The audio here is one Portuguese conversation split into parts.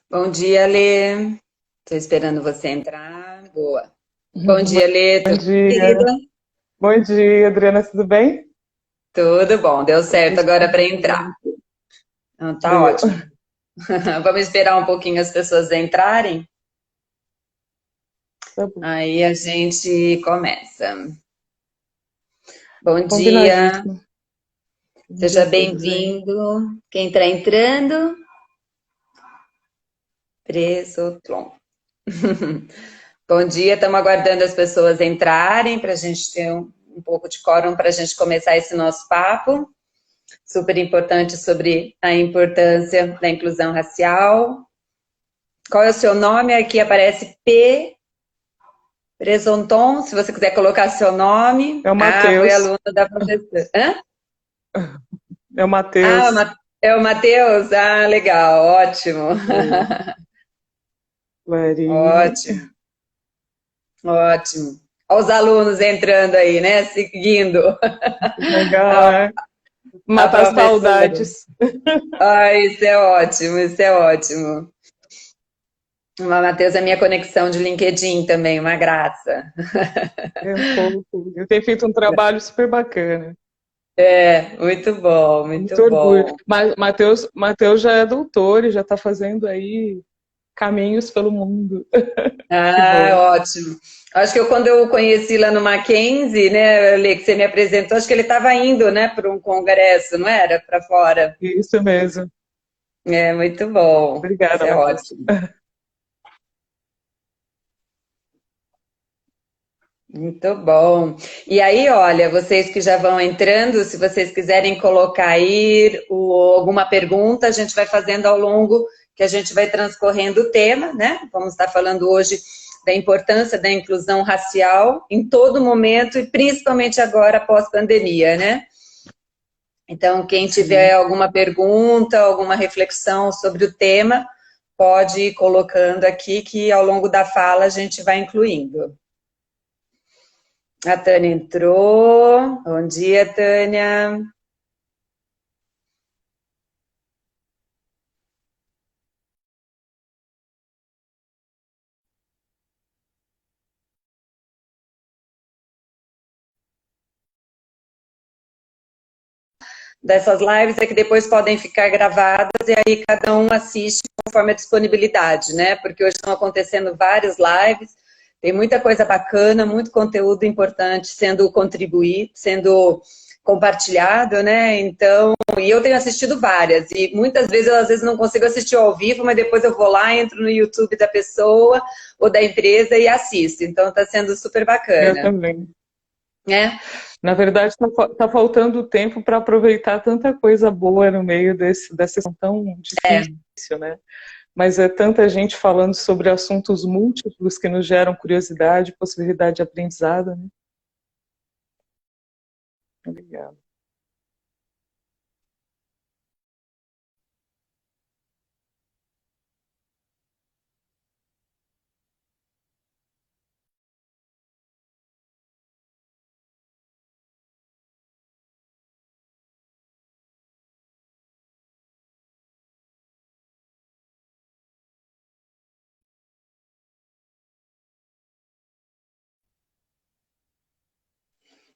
Bom dia, Lê. Estou esperando você entrar. Boa. Bom dia, Lê. Bom Tudo bem, querida? dia. Bom dia, Adriana, tudo bem? Tudo bom. Deu certo Hoje agora tá para bem. entrar. Então, tá Deu. ótimo. Vamos esperar um pouquinho as pessoas entrarem. Tá bom. Aí a gente começa. Bom dia. Combinadíssimo. Bom dia Seja a todos aí. bem-vindo. Quem está entrando? Presotlon. Bom dia. Estamos aguardando as pessoas entrarem para a gente ter um pouco de quórum para a gente começar esse nosso papo. Super importante sobre a importância da inclusão racial. Qual é o seu nome? Aqui aparece P. Presonton, se você quiser colocar seu nome. É o Ah, foi Matheus. aluno da professora. Hã? É o Ah, Matheus. é o Matheus? Ah, legal, ótimo. É. Larine. Ótimo, ótimo. Olha os alunos entrando aí, né? Seguindo Legal, a, né? a Matar as professora. saudades. Ah, isso é ótimo, isso é ótimo. O Matheus é minha conexão de LinkedIn também, uma graça. É um pouco. Eu tenho feito um trabalho super bacana. É, muito bom, muito Muito orgulho. bom. Mas Matheus já é doutor e já está fazendo aí caminhos pelo mundo. Que bom. Ah, ótimo. Acho que quando eu conheci lá no Mackenzie, né, Lê, que você me apresentou, acho que ele estava indo, né, para um congresso, não era? Para fora. Isso mesmo. É, muito bom. Isso Obrigada, é Matheus. ótimo. Muito bom. E aí, olha, vocês que já vão entrando, se vocês quiserem colocar aí alguma pergunta, a gente vai fazendo ao longo que a gente vai transcorrendo o tema, né? Vamos estar falando hoje da importância da inclusão racial em todo momento e principalmente agora pós-pandemia, né? Então, quem tiver Sim. alguma pergunta, alguma reflexão sobre o tema, pode ir colocando aqui que ao longo da fala a gente vai incluindo. A Tânia entrou. Bom dia, Tânia. Dessas lives é que depois podem ficar gravadas e aí cada um assiste conforme a disponibilidade, né? Porque hoje estão acontecendo várias lives, tem muita coisa bacana, muito conteúdo importante sendo compartilhado, né? Então, e eu tenho assistido várias, e muitas vezes eu às vezes não consigo assistir ao vivo, mas depois eu vou lá, entro no YouTube da pessoa ou da empresa e assisto. Então está sendo super Eu bacana, também. né? Na verdade, está faltando tempo para aproveitar tanta coisa boa no meio dessa sessão tão difícil, né? Mas é tanta gente falando sobre assuntos múltiplos que nos geram curiosidade, possibilidade de aprendizado, né? Obrigada.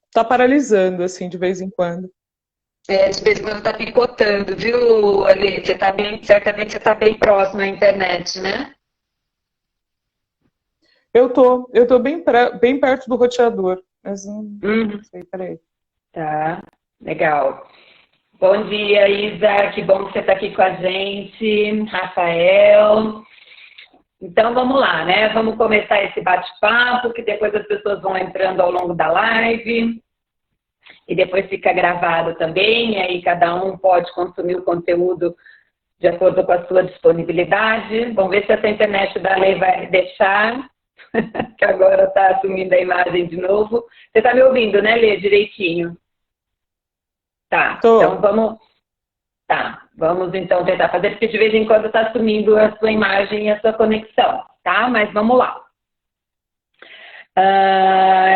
Está paralisando, assim, de vez em quando. É, de vez em quando tá picotando, viu, Ale? Você tá bem, certamente você tá bem próximo à internet, né? Eu tô bem perto do roteador, mas não Uhum. sei, peraí. Tá, legal. Bom dia, Isa, que bom que você está aqui com a gente. Rafael. Então vamos lá, né? Vamos começar esse bate-papo, que depois as pessoas vão entrando ao longo da live. E depois fica gravado também, e aí cada um pode consumir o conteúdo de acordo com a sua disponibilidade. Vamos ver se essa internet da lei vai deixar, que agora está assumindo a imagem de novo. Você está me ouvindo, né, Lê, direitinho? Tá, então Tô. vamos então tentar fazer, porque de vez em quando está sumindo a sua imagem e a sua conexão, tá? Mas vamos lá.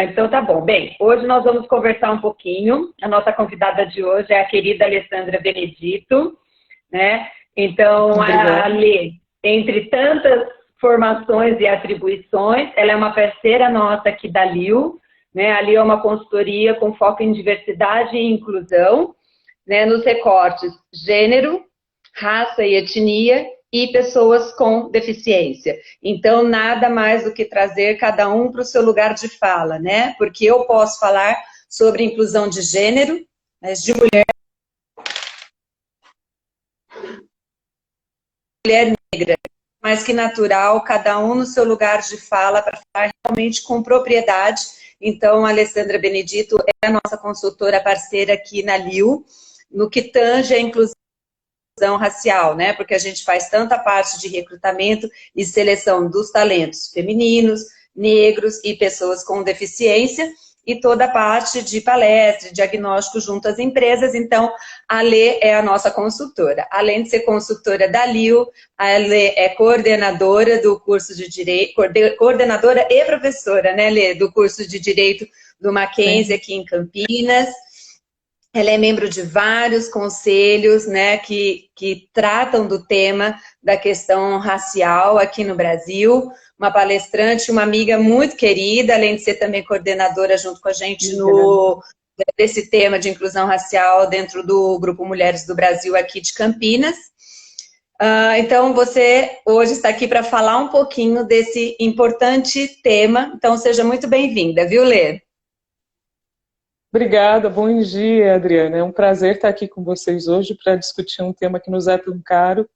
Então tá bom. Bem, hoje nós vamos conversar um pouquinho. A nossa convidada de hoje é a querida Alessandra Benedito, né? Então, a Obrigada. Lê, entre tantas formações e atribuições, ela é uma parceira nossa aqui da LIU, né? A LIU é uma consultoria com foco em diversidade e inclusão, né? Nos recortes gênero, raça e etnia e pessoas com deficiência. Então, nada mais do que trazer cada um para o seu lugar de fala, né? Porque eu posso falar sobre inclusão de gênero, mas de mulher negra, mas que natural, cada um no seu lugar de fala para falar realmente com propriedade. Então, a Alessandra Benedito é a nossa consultora parceira aqui na LIU, no que tange a inclusão racial, né? Porque a gente faz tanta parte de recrutamento e seleção dos talentos femininos, negros e pessoas com deficiência, e toda a parte de palestra, diagnóstico junto às empresas. Então, a Lê é a nossa consultora. Além de ser consultora da LIU, a Lê é coordenadora do curso de Direito, coordenadora e professora, né, Lê, do curso de Direito do Mackenzie aqui em Campinas. Ela é membro de vários conselhos, né, que tratam do tema da questão racial aqui no Brasil. Uma palestrante, uma amiga muito querida, além de ser também coordenadora junto com a gente desse tema de inclusão racial dentro do Grupo Mulheres do Brasil aqui de Campinas. Então, você hoje está aqui para falar um pouquinho desse importante tema. Então, seja muito bem-vinda, viu, Lê? Obrigada, bom dia, Adriana. É um prazer estar aqui com vocês hoje para discutir um tema que nos é tão caro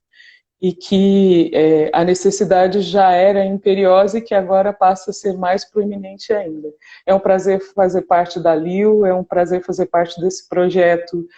e que a necessidade já era imperiosa e que agora passa a ser mais proeminente ainda. É um prazer fazer parte da LIU, é um prazer fazer parte desse projeto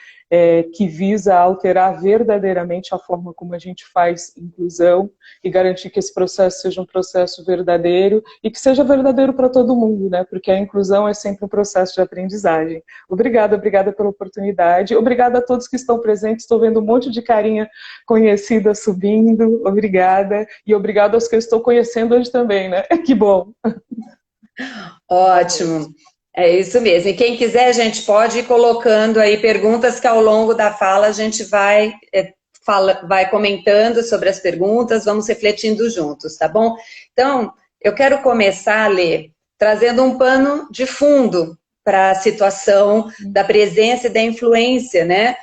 que visa alterar verdadeiramente a forma como a gente faz inclusão e garantir que esse processo seja um processo verdadeiro e que seja verdadeiro para todo mundo, né? Porque a inclusão é sempre um processo de aprendizagem. Obrigada pela oportunidade. Obrigada a todos que estão presentes. Estou vendo um monte de carinha conhecida subindo. Obrigada. E obrigada aos que eu estou conhecendo hoje também, né? Que bom. Ótimo. É isso mesmo. E quem quiser, a gente pode ir colocando aí perguntas que ao longo da fala a gente vai comentando sobre as perguntas, vamos refletindo juntos, tá bom? Então, eu quero começar, Lê, trazendo um pano de fundo para a situação da presença e da influência, né,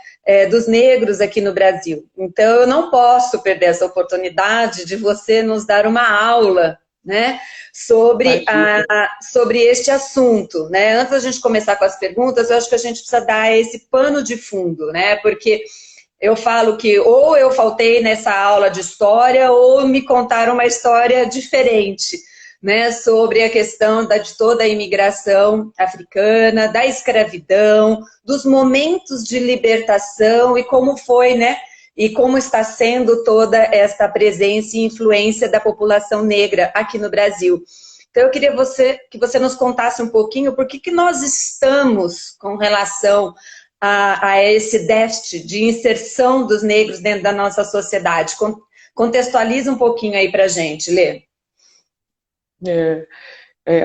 dos negros aqui no Brasil. Então, eu não posso perder essa oportunidade de você nos dar uma aula, né, sobre este assunto, né? Antes da gente começar com as perguntas, eu acho que a gente precisa dar esse pano de fundo, né? Porque eu falo que ou eu faltei nessa aula de história ou me contaram uma história diferente, né? Sobre a questão de toda a imigração africana, da escravidão, dos momentos de libertação e como foi, né? E como está sendo toda esta presença e influência da população negra aqui no Brasil. Então, eu queria que você nos contasse um pouquinho por que nós estamos com relação a esse déficit de inserção dos negros dentro da nossa sociedade. Contextualiza um pouquinho aí para a gente, Lê.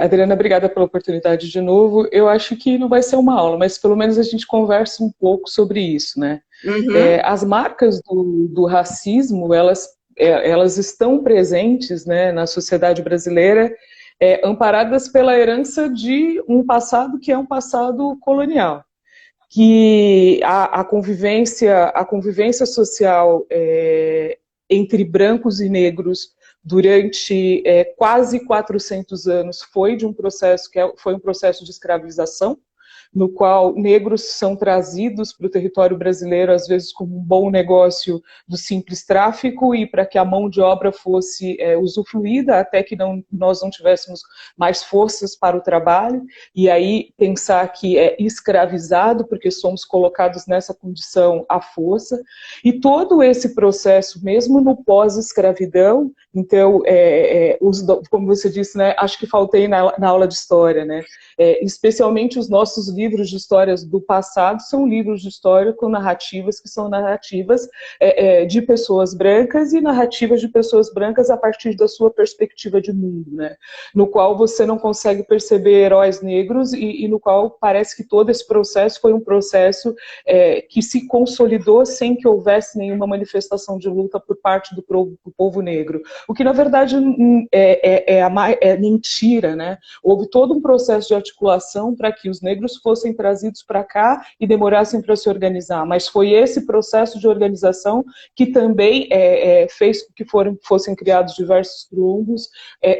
Adriana, obrigada pela oportunidade de novo. Eu acho que não vai ser uma aula, mas pelo menos a gente conversa um pouco sobre isso, né? Uhum. As marcas do racismo, elas estão presentes, né, na sociedade brasileira, amparadas pela herança de um passado que é um passado colonial. Que a convivência social entre brancos e negros durante quase 400 anos foi um processo de escravização, no qual negros são trazidos para o território brasileiro, às vezes como um bom negócio do simples tráfico, e para que a mão de obra fosse usufruída, até que nós não tivéssemos mais forças para o trabalho, e aí pensar que é escravizado, porque somos colocados nessa condição à força, e todo esse processo, mesmo no pós-escravidão, Então, como você disse, né, acho que faltei na aula de história, né? Especialmente os nossos livros de histórias do passado são livros de história com narrativas que são narrativas de pessoas brancas e narrativas de pessoas brancas a partir da sua perspectiva de mundo, né? No qual você não consegue perceber heróis negros e no qual parece que todo esse processo foi um processo que se consolidou sem que houvesse nenhuma manifestação de luta por parte do povo negro. O que, na verdade, é mentira, né? Houve todo um processo de articulação para que os negros fossem trazidos para cá e demorassem para se organizar, mas foi esse processo de organização que também fez com que fossem criados diversos quilombos.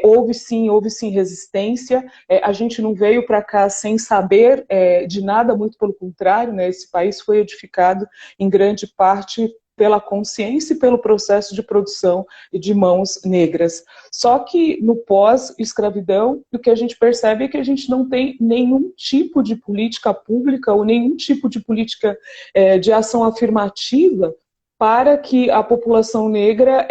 Houve sim resistência, a gente não veio para cá sem saber de nada, muito pelo contrário, né? Esse país foi edificado em grande parte pela consciência e pelo processo de produção de mãos negras. Só que no pós-escravidão, o que a gente percebe é que a gente não tem nenhum tipo de política pública ou nenhum tipo de política de ação afirmativa para que a população negra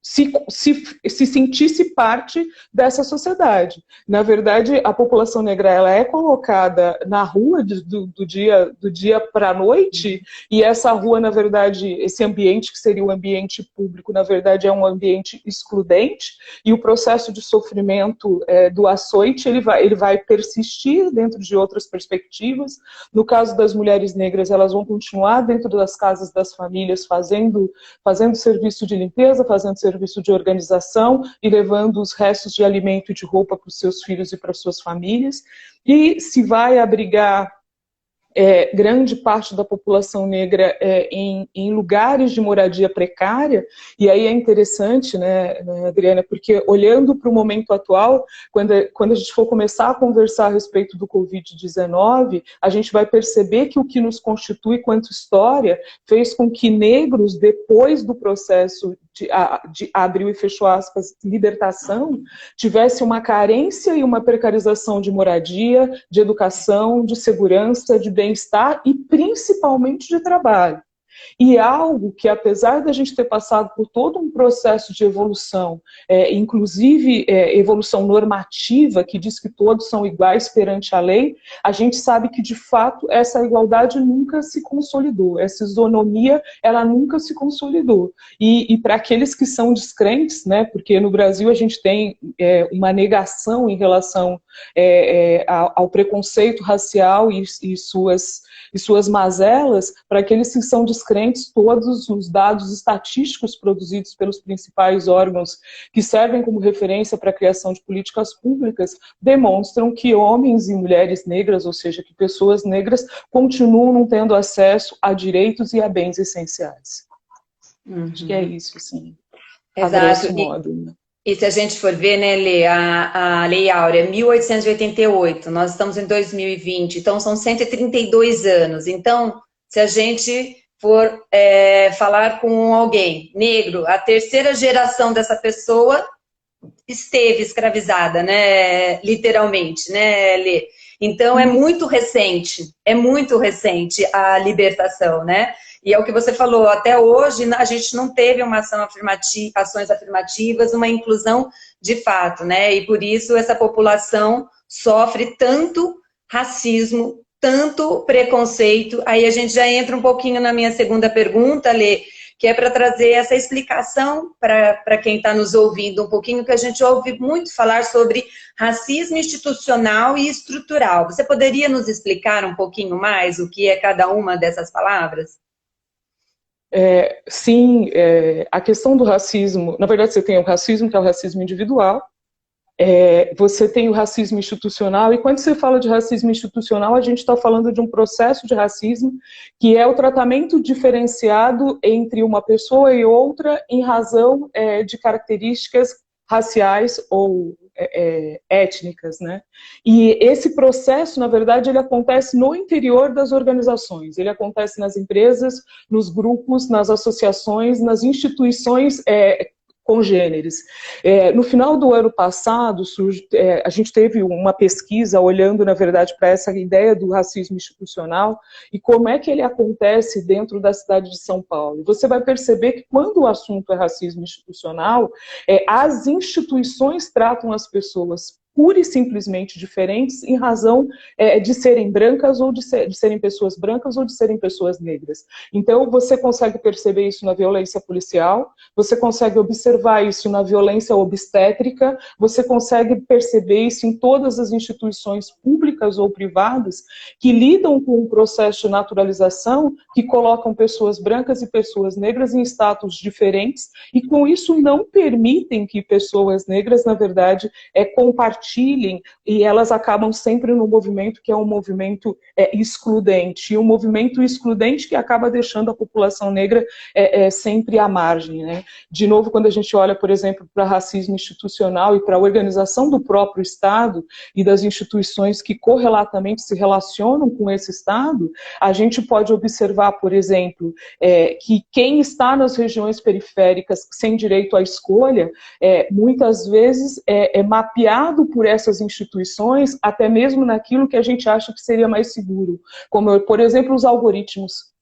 se sentisse parte dessa sociedade. Na verdade, a população negra ela é colocada na rua do dia para a noite, e essa rua, na verdade, esse ambiente que seria o ambiente público, na verdade, é um ambiente excludente, e o processo de sofrimento do açoite ele vai persistir dentro de outras perspectivas. No caso das mulheres negras, elas vão continuar dentro das casas das famílias, fazendo serviço de limpeza, fazendo serviço de organização e levando os restos de alimento e de roupa para os seus filhos e para as suas famílias. E se vai abrigar grande parte da população negra em lugares de moradia precária, e aí é interessante, né, Adriana, porque olhando para o momento atual, quando a gente for começar a conversar a respeito do Covid-19, a gente vai perceber que o que nos constitui quanto história fez com que negros, depois do processo de abriu e fechou aspas, libertação, tivesse uma carência e uma precarização de moradia, de educação, de segurança, de bem-estar e principalmente de trabalho. E algo que, apesar da gente ter passado por todo um processo de evolução, inclusive evolução normativa, que diz que todos são iguais perante a lei, a gente sabe que, de fato, essa igualdade nunca se consolidou, essa isonomia, ela nunca se consolidou. E para aqueles que são descrentes, né, porque no Brasil a gente tem uma negação em relação ao preconceito racial e suas mazelas, para aqueles que são descrentes, todos os dados estatísticos produzidos pelos principais órgãos que servem como referência para a criação de políticas públicas demonstram que homens e mulheres negras, ou seja, que pessoas negras, continuam não tendo acesso a direitos e a bens essenciais. Acho que é isso, sim. Exato. A grosso modo, né? E se a gente for ver, né, Lê, a Lei Áurea, 1888, nós estamos em 2020, então são 132 anos. Então, se a gente for falar com alguém negro, a terceira geração dessa pessoa esteve escravizada, né, literalmente, né, Lê? Então, é muito recente a libertação, né? E é o que você falou, até hoje a gente não teve uma ações afirmativas, uma inclusão de fato, né? E por isso essa população sofre tanto racismo, tanto preconceito. Aí a gente já entra um pouquinho na minha segunda pergunta, Lê, que é para trazer essa explicação para quem está nos ouvindo um pouquinho, que a gente ouve muito falar sobre racismo institucional e estrutural. Você poderia nos explicar um pouquinho mais o que é cada uma dessas palavras? Sim, a questão do racismo, na verdade você tem o racismo, que é o racismo individual, você tem o racismo institucional, e quando você fala de racismo institucional, a gente está falando de um processo de racismo, que é o tratamento diferenciado entre uma pessoa e outra em razão de características raciais ou étnicas, né? E esse processo, na verdade, ele acontece no interior das organizações, ele acontece nas empresas, nos grupos, nas associações, nas instituições congêneres. No final do ano passado, a gente teve uma pesquisa olhando, na verdade, para essa ideia do racismo institucional e como é que ele acontece dentro da cidade de São Paulo. Você vai perceber que quando o assunto é racismo institucional, as instituições tratam as pessoas pura e simplesmente diferentes em razão de serem brancas ou de serem pessoas brancas ou de serem pessoas negras. Então, você consegue perceber isso na violência policial, você consegue observar isso na violência obstétrica, você consegue perceber isso em todas as instituições públicas ou privadas que lidam com um processo de naturalização que colocam pessoas brancas e pessoas negras em status diferentes e, com isso, não permitem que pessoas negras, na verdade, compartilhem e elas acabam sempre no movimento que é um movimento excludente, e um movimento excludente que acaba deixando a população negra sempre à margem, né? De novo, quando a gente olha, por exemplo, para racismo institucional e para a organização do próprio Estado e das instituições que correlatamente se relacionam com esse Estado, a gente pode observar, por exemplo, que quem está nas regiões periféricas sem direito à escolha, muitas vezes é mapeado por essas instituições, até mesmo naquilo que a gente acha que seria mais seguro, como, por exemplo, os algoritmos.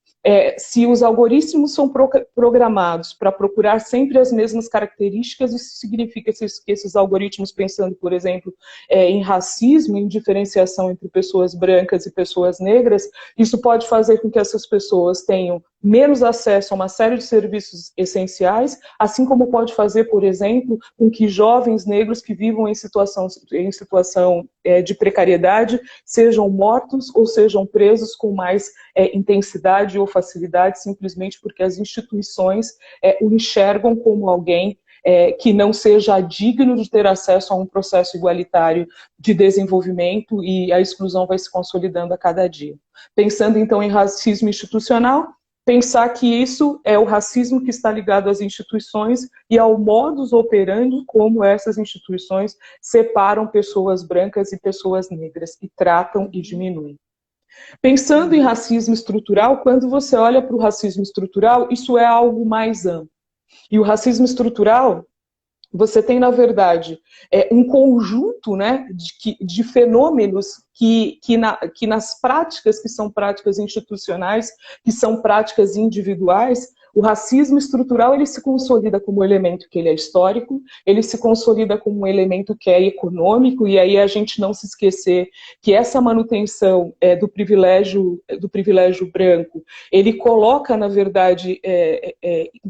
Se os algoritmos são programados para procurar sempre as mesmas características, isso significa que esses algoritmos, pensando, por exemplo, em racismo, em diferenciação entre pessoas brancas e pessoas negras, isso pode fazer com que essas pessoas tenham menos acesso a uma série de serviços essenciais, assim como pode fazer, por exemplo, com que jovens negros que vivam em situação de precariedade sejam mortos ou sejam presos com mais intensidade ou facilidade, simplesmente porque as instituições o enxergam como alguém que não seja digno de ter acesso a um processo igualitário de desenvolvimento, e a exclusão vai se consolidando a cada dia. Pensando então em racismo institucional, pensar que isso é o racismo que está ligado às instituições e ao modus operandi como essas instituições separam pessoas brancas e pessoas negras, e tratam e diminuem. Pensando em racismo estrutural, quando você olha para o racismo estrutural, isso é algo mais amplo. E o racismo estrutural, você tem, na verdade, um conjunto, né, de fenômenos que nas práticas, que são práticas institucionais, que são práticas individuais, o racismo estrutural ele se consolida como um elemento que ele é histórico, ele se consolida como um elemento que é econômico, e aí a gente não se esquecer que essa manutenção do privilégio branco, ele coloca, na verdade,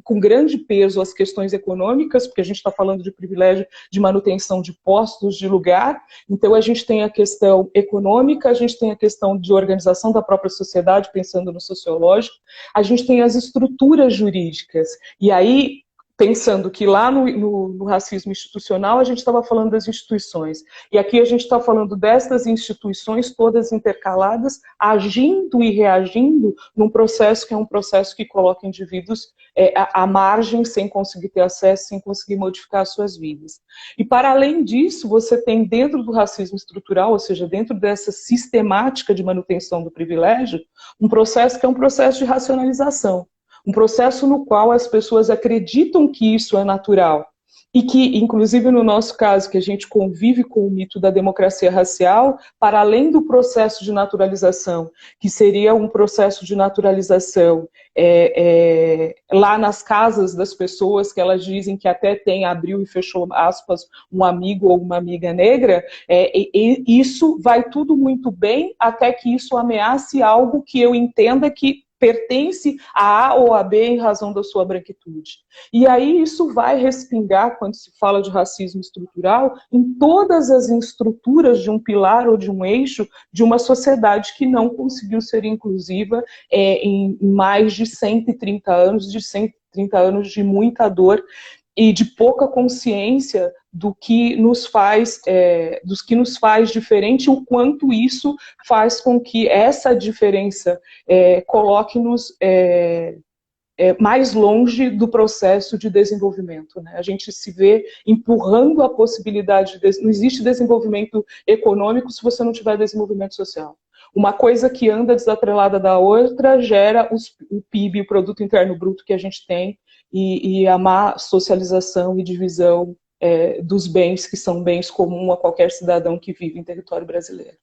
com grande peso as questões econômicas, porque a gente está falando de privilégio de manutenção de postos, de lugar, então a gente tem a questão econômica, a gente tem a questão de organização da própria sociedade, pensando no sociológico, a gente tem as estruturas jurídicas. E aí, pensando que lá no racismo institucional a gente estava falando das instituições, e aqui a gente está falando destas instituições todas intercaladas, agindo e reagindo num processo que é um processo que coloca indivíduos à margem, sem conseguir ter acesso, sem conseguir modificar as suas vidas. E para além disso, você tem dentro do racismo estrutural, ou seja, dentro dessa sistemática de manutenção do privilégio, um processo que é um processo de racionalização. Um processo no qual as pessoas acreditam que isso é natural. E que, inclusive no nosso caso, que a gente convive com o mito da democracia racial, para além do processo de naturalização, que seria um processo de naturalização lá nas casas das pessoas, que elas dizem que até tem, abriu e fechou aspas, um amigo ou uma amiga negra, isso vai tudo muito bem até que isso ameace algo que eu entenda que pertence a A ou a B em razão da sua branquitude. E aí isso vai respingar, quando se fala de racismo estrutural, em todas as estruturas de um pilar ou de um eixo de uma sociedade que não conseguiu ser inclusiva em mais de 130 anos de muita dor e de pouca consciência do que nos faz diferente, o quanto isso faz com que essa diferença coloque-nos mais longe do processo de desenvolvimento, né? A gente se vê empurrando a possibilidade não existe desenvolvimento econômico se você não tiver desenvolvimento social. Uma coisa que anda desatrelada da outra gera o PIB, o Produto Interno Bruto que a gente tem, e a má socialização e divisão dos bens que são bens comuns a qualquer cidadão que vive em território brasileiro.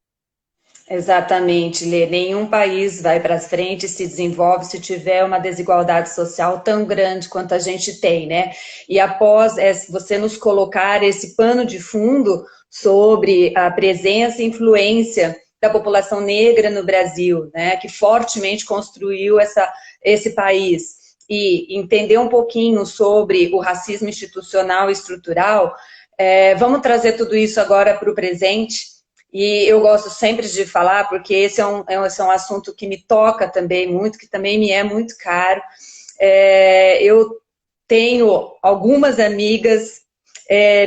Exatamente, Lê. Nenhum país vai para frente, se desenvolve se tiver uma desigualdade social tão grande quanto a gente tem, né? E após você nos colocar esse pano de fundo sobre a presença e influência da população negra no Brasil, né? Que fortemente construiu esse país, e entender um pouquinho sobre o racismo institucional e estrutural, vamos trazer tudo isso agora para o presente. E eu gosto sempre de falar, porque esse é um assunto que me toca também muito, que também me é muito caro. Eu tenho algumas amigas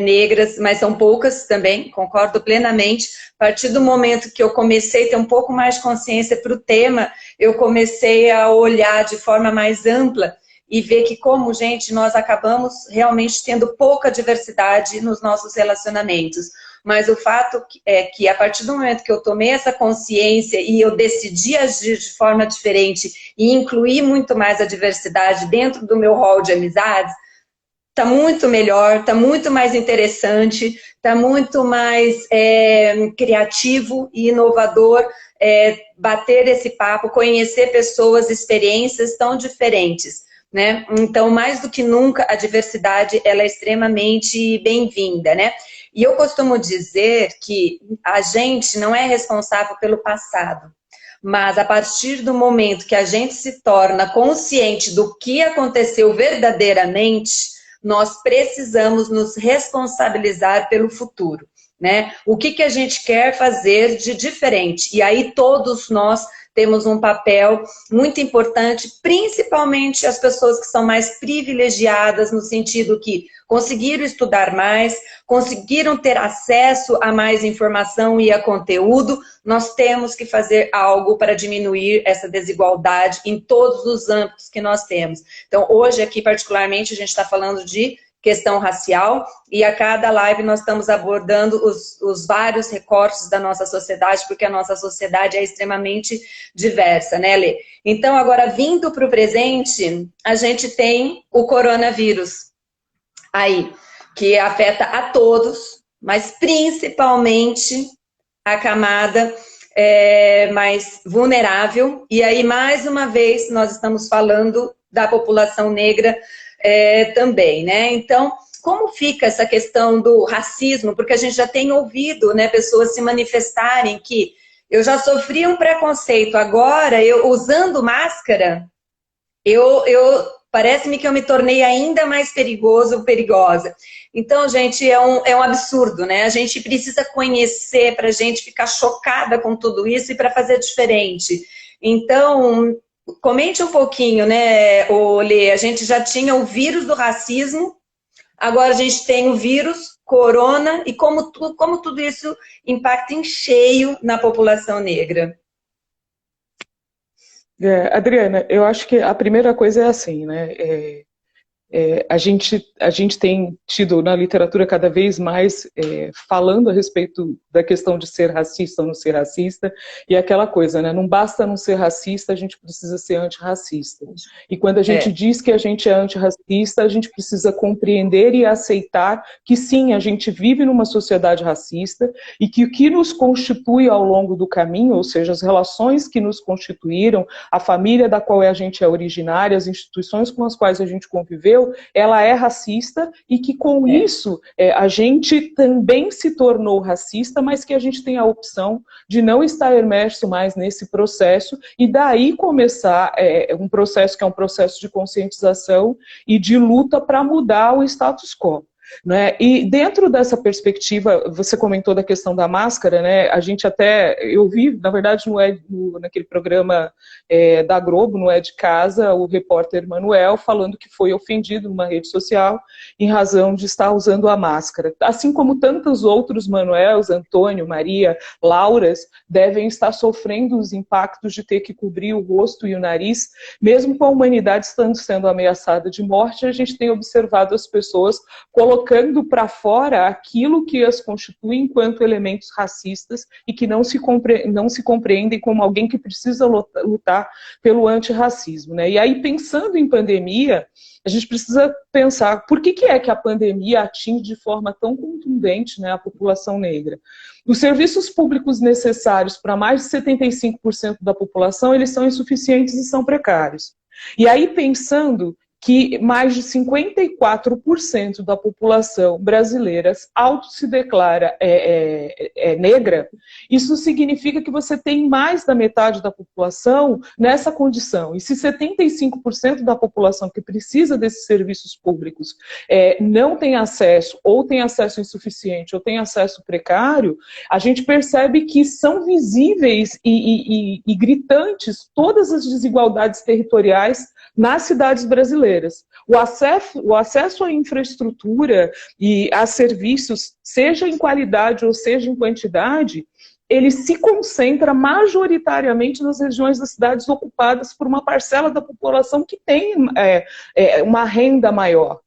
negras, mas são poucas também, concordo plenamente. A partir do momento que eu comecei a ter um pouco mais de consciência para o tema, eu comecei a olhar de forma mais ampla e ver que, como gente, nós acabamos realmente tendo pouca diversidade nos nossos relacionamentos. Mas o fato é que, a partir do momento que eu tomei essa consciência e eu decidi agir de forma diferente e incluir muito mais a diversidade dentro do meu rol de amizades, está muito melhor, está muito mais interessante, está muito mais criativo e inovador bater esse papo, conhecer pessoas, experiências tão diferentes, né? Então, mais do que nunca, a diversidade ela é extremamente bem-vinda, né? E eu costumo dizer que a gente não é responsável pelo passado, mas a partir do momento que a gente se torna consciente do que aconteceu verdadeiramente, nós precisamos nos responsabilizar pelo futuro, né? O que a gente quer fazer de diferente? E aí todos nós temos um papel muito importante, principalmente as pessoas que são mais privilegiadas, no sentido que conseguiram estudar mais, conseguiram ter acesso a mais informação e a conteúdo. Nós temos que fazer algo para diminuir essa desigualdade em todos os âmbitos que nós temos. Então, hoje aqui, particularmente, a gente está falando de questão racial, e a cada live nós estamos abordando os vários recortes da nossa sociedade, porque a nossa sociedade é extremamente diversa, né, Lê? Então, agora, vindo para o presente, a gente tem o coronavírus aí, que afeta a todos, mas principalmente a camada mais vulnerável. E aí, mais uma vez, nós estamos falando da população negra também, né? Então, como fica essa questão do racismo? Porque a gente já tem ouvido, né, pessoas se manifestarem que eu já sofri um preconceito, agora, eu usando máscara, parece-me que eu me tornei ainda mais perigosa. Então, gente, é um absurdo, né? A gente precisa conhecer para a gente ficar chocada com tudo isso e para fazer diferente. Então, comente um pouquinho, né, Lê? A gente já tinha o vírus do racismo, agora a gente tem o vírus corona, e como tudo isso impacta em cheio na população negra. Adriana, eu acho que a primeira coisa é assim, né? A gente tem tido na literatura cada vez mais falando a respeito da questão de ser racista ou não ser racista, e aquela coisa, né? Não basta não ser racista, a gente precisa ser antirracista. E quando a gente diz que a gente é antirracista, a gente precisa compreender e aceitar que sim, a gente vive numa sociedade racista e que o que nos constitui ao longo do caminho, ou seja, as relações que nos constituíram, a família da qual a gente é originária, as instituições com as quais a gente conviveu, ela é racista, e que com isso a gente também se tornou racista, mas que a gente tem a opção de não estar imerso mais nesse processo, e daí começar um processo que é um processo de conscientização e de luta para mudar o status quo. Né? E dentro dessa perspectiva, você comentou da questão da máscara, né? A gente eu vi, na verdade, naquele programa da Globo, no É de Casa, o repórter Manuel falando que foi ofendido numa rede social em razão de estar usando a máscara. Assim como tantos outros Manuels, Antônio, Maria, Lauras, devem estar sofrendo os impactos de ter que cobrir o rosto e o nariz, mesmo com a humanidade estando sendo ameaçada de morte, a gente tem observado as pessoas colocando colocando para fora aquilo que as constitui enquanto elementos racistas e que não se compreendem como alguém que precisa lutar pelo antirracismo, né? E aí, pensando em pandemia, a gente precisa pensar por que é que a pandemia atinge de forma tão contundente, né, a população negra. Os serviços públicos necessários para mais de 75% da população, eles são insuficientes e são precários. E aí, pensando que mais de 54% da população brasileira auto se declara negra, isso significa que você tem mais da metade da população nessa condição. E se 75% da população que precisa desses serviços públicos não tem acesso, ou tem acesso insuficiente, ou tem acesso precário, a gente percebe que são visíveis e gritantes todas as desigualdades territoriais nas cidades brasileiras. O acesso à infraestrutura e a serviços, seja em qualidade ou seja em quantidade, ele se concentra majoritariamente nas regiões das cidades ocupadas por uma parcela da população que tem uma renda maior.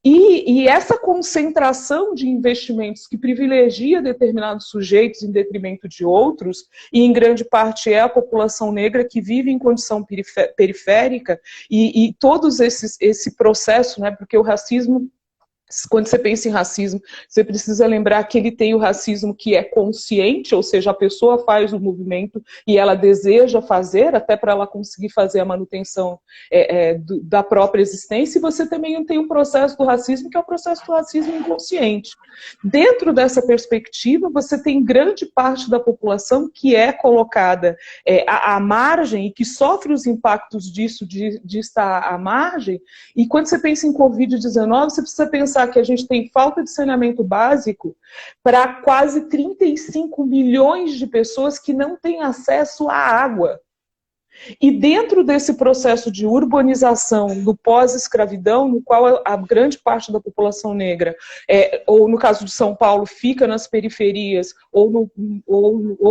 E essa concentração de investimentos que privilegia determinados sujeitos em detrimento de outros, e em grande parte é a população negra que vive em condição periférica, e todos esse processo, né, porque o racismo, quando você pensa em racismo, você precisa lembrar que ele tem o racismo que é consciente, ou seja, a pessoa faz o movimento e ela deseja fazer, até para ela conseguir fazer a manutenção da própria existência, e você também tem um processo do racismo, que é o processo do racismo inconsciente. Dentro dessa perspectiva, você tem grande parte da população que é colocada à margem e que sofre os impactos disso, de estar à margem, e quando você pensa em Covid-19, você precisa pensar que a gente tem falta de saneamento básico para quase 35 milhões de pessoas que não têm acesso à água. E dentro desse processo de urbanização do pós-escravidão, no qual a grande parte da população negra, ou no caso de São Paulo, fica nas periferias, ou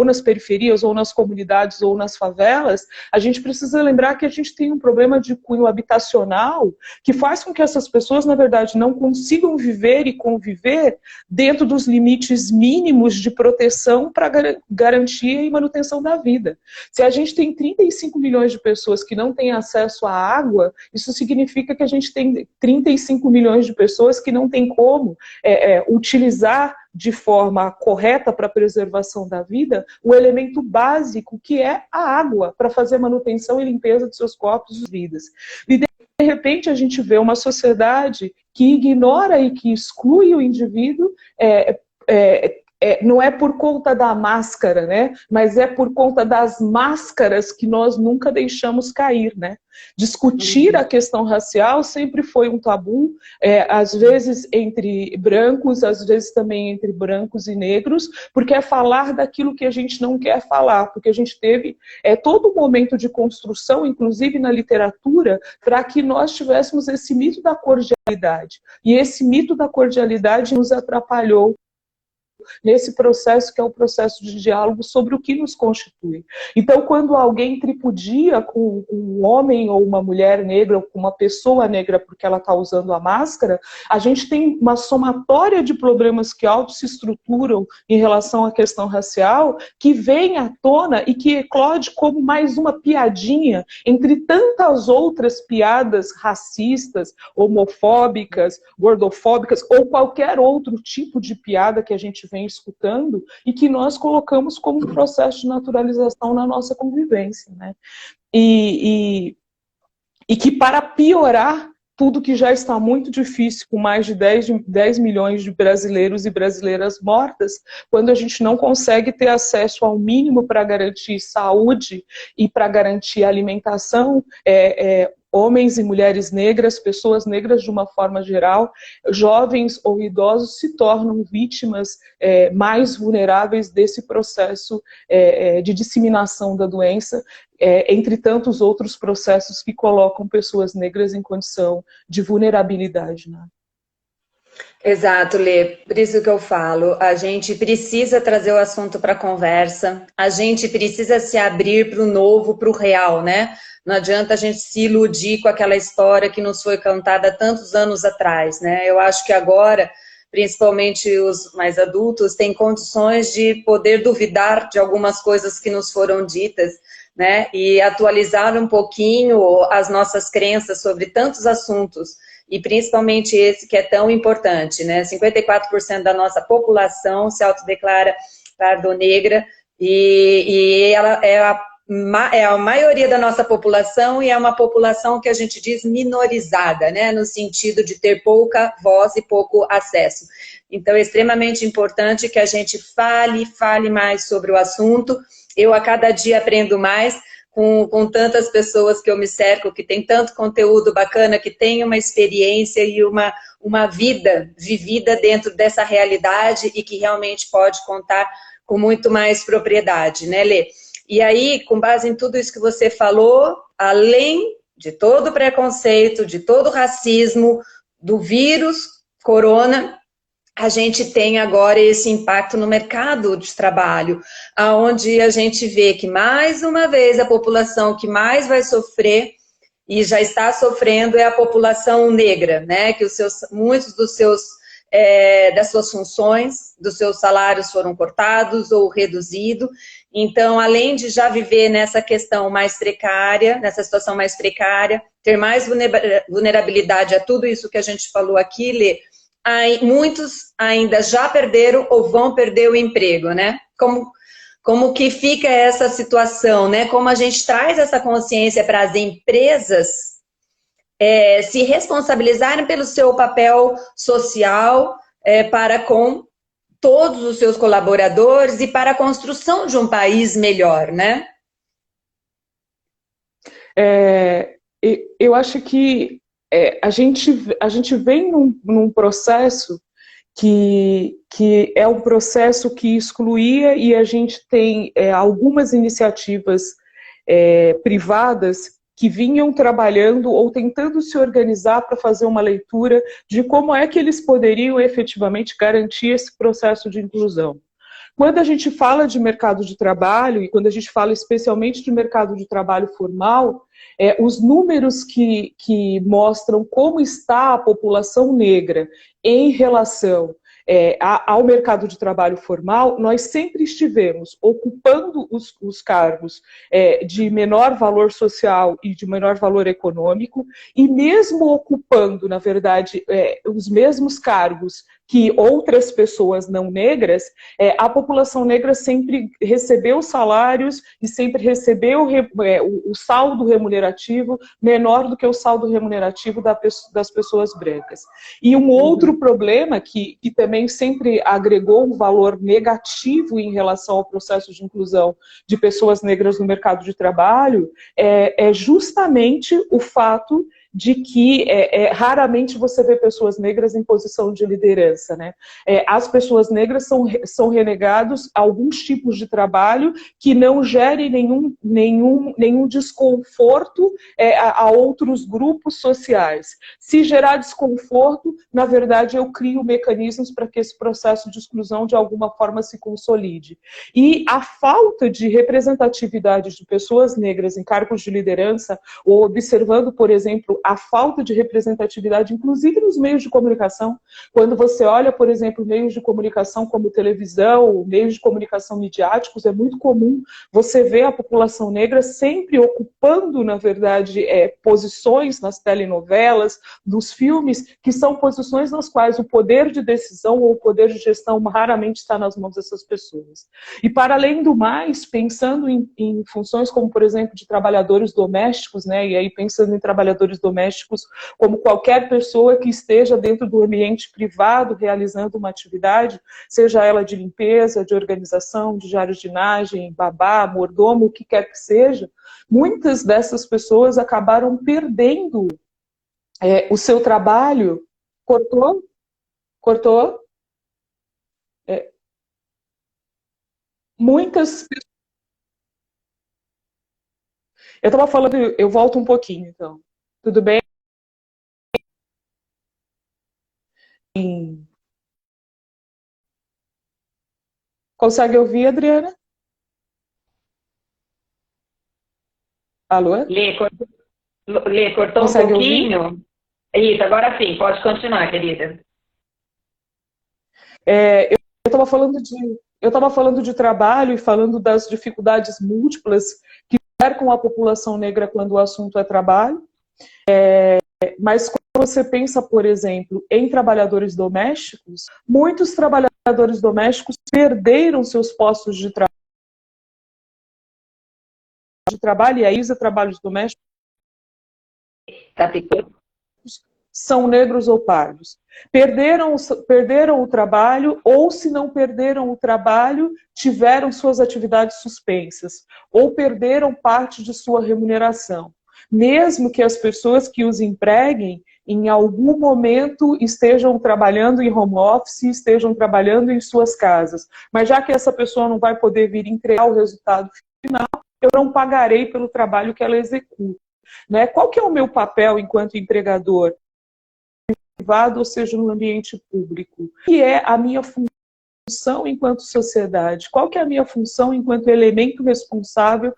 nas periferias, ou nas comunidades, ou nas favelas, a gente precisa lembrar que a gente tem um problema de cunho habitacional que faz com que essas pessoas, na verdade, não consigam viver e conviver dentro dos limites mínimos de proteção para garantia e manutenção da vida. Se a gente tem 35 milhões de pessoas que não têm acesso à água, isso significa que a gente tem 35 milhões de pessoas que não têm como utilizar de forma correta para a preservação da vida o elemento básico que é a água para fazer manutenção e limpeza de seus corpos e vidas. E de repente a gente vê uma sociedade que ignora e que exclui o indivíduo não é por conta da máscara, né? Mas é por conta das máscaras que nós nunca deixamos cair, né? Discutir a questão racial sempre foi um tabu, às vezes entre brancos, às vezes também entre brancos e negros, porque é falar daquilo que a gente não quer falar, porque a gente teve todo um momento de construção, inclusive na literatura, para que nós tivéssemos esse mito da cordialidade. E esse mito da cordialidade nos atrapalhou nesse processo que é o processo de diálogo sobre o que nos constitui. Então, quando alguém tripudia com um homem ou uma mulher negra, ou com uma pessoa negra porque ela está usando a máscara, a gente tem uma somatória de problemas que auto se estruturam em relação à questão racial, que vem à tona e que eclode como mais uma piadinha entre tantas outras piadas racistas, homofóbicas, gordofóbicas, ou qualquer outro tipo de piada que a gente vem escutando e que nós colocamos como um processo de naturalização na nossa convivência, né? E que, para piorar tudo que já está muito difícil, com mais de 10 milhões de brasileiros e brasileiras mortas, quando a gente não consegue ter acesso ao mínimo para garantir saúde e para garantir alimentação, homens e mulheres negras, pessoas negras de uma forma geral, jovens ou idosos se tornam vítimas mais vulneráveis desse processo de disseminação da doença, entre tantos outros processos que colocam pessoas negras em condição de vulnerabilidade, né? Exato, Lê. Por isso que eu falo, a gente precisa trazer o assunto para a conversa, a gente precisa se abrir para o novo, para o real, né? Não adianta a gente se iludir com aquela história que nos foi cantada tantos anos atrás, né? Eu acho que agora principalmente os mais adultos, têm condições de poder duvidar de algumas coisas que nos foram ditas, né? E atualizar um pouquinho as nossas crenças sobre tantos assuntos, e principalmente esse que é tão importante, né? 54% da nossa população se autodeclara pardo-negra, e ela é a maioria da nossa população, e é uma população que a gente diz minorizada, né? No sentido de ter pouca voz e pouco acesso. Então, é extremamente importante que a gente fale mais sobre o assunto. Eu, a cada dia, aprendo mais com tantas pessoas que eu me cerco, que tem tanto conteúdo bacana, que tem uma experiência e uma vida vivida dentro dessa realidade e que realmente pode contar com muito mais propriedade, né, Lê? E aí, com base em tudo isso que você falou, além de todo o preconceito, de todo o racismo, do vírus, corona, a gente tem agora esse impacto no mercado de trabalho, onde a gente vê que, mais uma vez, a população que mais vai sofrer, e já está sofrendo, é a população negra, né? Que muitos das suas funções, dos seus salários foram cortados ou reduzidos. Então, além de já viver nessa questão mais precária, nessa situação mais precária, ter mais vulnerabilidade a tudo isso que a gente falou aqui, Lê, muitos ainda já perderam ou vão perder o emprego, né? Como que fica essa situação, né? Como a gente traz essa consciência para as empresas se responsabilizarem pelo seu papel social para com todos os seus colaboradores e para a construção de um país melhor, né? Eu acho que a gente vem num processo que é um processo que excluía, e a gente tem algumas iniciativas privadas que vinham trabalhando ou tentando se organizar para fazer uma leitura de como é que eles poderiam efetivamente garantir esse processo de inclusão. Quando a gente fala de mercado de trabalho, e quando a gente fala especialmente de mercado de trabalho formal, os números que mostram como está a população negra em relação ao mercado de trabalho formal, nós sempre estivemos ocupando os cargos de menor valor social e de menor valor econômico, e mesmo ocupando, na verdade, os mesmos cargos que outras pessoas não negras, a população negra sempre recebeu salários e sempre recebeu o saldo remunerativo menor do que o saldo remunerativo das pessoas brancas. E um outro problema que também sempre agregou um valor negativo em relação ao processo de inclusão de pessoas negras no mercado de trabalho é justamente o fato de que raramente você vê pessoas negras em posição de liderança, né? As pessoas negras são renegados a alguns tipos de trabalho que não gerem nenhum desconforto a outros grupos sociais. Se gerar desconforto, na verdade, eu crio mecanismos para que esse processo de exclusão de alguma forma se consolide. E a falta de representatividade de pessoas negras em cargos de liderança, ou observando, por exemplo, a falta de representatividade, inclusive nos meios de comunicação. Quando você olha, por exemplo, meios de comunicação como televisão, meios de comunicação midiáticos, é muito comum você ver a população negra sempre ocupando, na verdade, posições nas telenovelas, nos filmes, que são posições nas quais o poder de decisão ou o poder de gestão raramente está nas mãos dessas pessoas. E, para além do mais, pensando em funções como, por exemplo, de trabalhadores domésticos, né, e aí pensando em trabalhadores domésticos como qualquer pessoa que esteja dentro do ambiente privado realizando uma atividade, seja ela de limpeza, de organização, de jardinagem, babá, mordomo, o que quer que seja, muitas dessas pessoas acabaram perdendo o seu trabalho. Cortou? Cortou? Muitas. Eu estava falando, eu volto um pouquinho, então. Tudo bem? Consegue ouvir, Adriana? Alô? Lê, cortou um Consegue ouvir? pouquinho. Isso, agora sim, pode continuar, querida. Eu estava falando de trabalho e falando das dificuldades múltiplas que cercam a população negra quando o assunto é trabalho. Mas quando você pensa, por exemplo, em trabalhadores domésticos, muitos trabalhadores domésticos perderam seus postos de trabalho, e aí os trabalhos domésticos são negros ou pardos. Perderam o trabalho, ou se não perderam o trabalho, tiveram suas atividades suspensas, ou perderam parte de sua remuneração. Mesmo que as pessoas que os empreguem, em algum momento estejam trabalhando em home office, estejam trabalhando em suas casas. Mas já que essa pessoa não vai poder vir entregar o resultado final, eu não pagarei pelo trabalho que ela executa. Né? Qual que é o meu papel enquanto empregador? Privado, ou seja, no ambiente público? O que é a minha função enquanto sociedade? Qual que é a minha função enquanto elemento responsável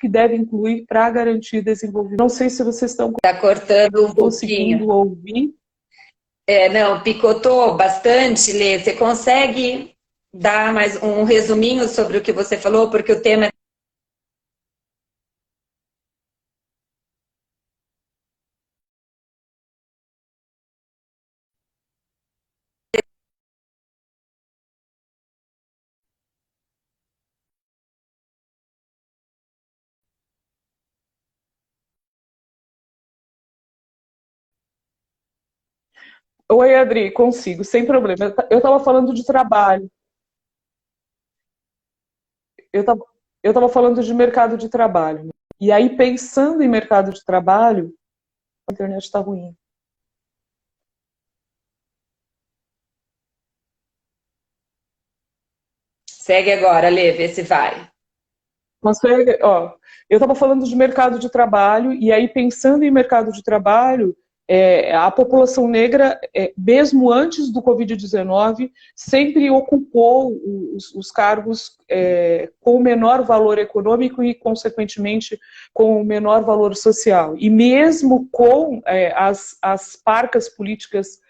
que deve incluir para garantir desenvolvimento? Não sei se vocês estão cortando um conseguindo ouvir. Não, picotou bastante, Lê. Você consegue dar mais um resuminho sobre o que você falou? Porque o tema é... Oi, Adri, consigo, sem problema. Eu estava falando de trabalho. Eu estava falando de mercado de trabalho. E aí, pensando em mercado de trabalho, a internet está ruim. Segue agora, Lê, vê se vai. Eu estava falando de mercado de trabalho, e aí, pensando em mercado de trabalho, a população negra, mesmo antes do Covid-19, sempre ocupou os cargos com menor valor econômico e, consequentemente, com menor valor social. E mesmo com as parcas políticas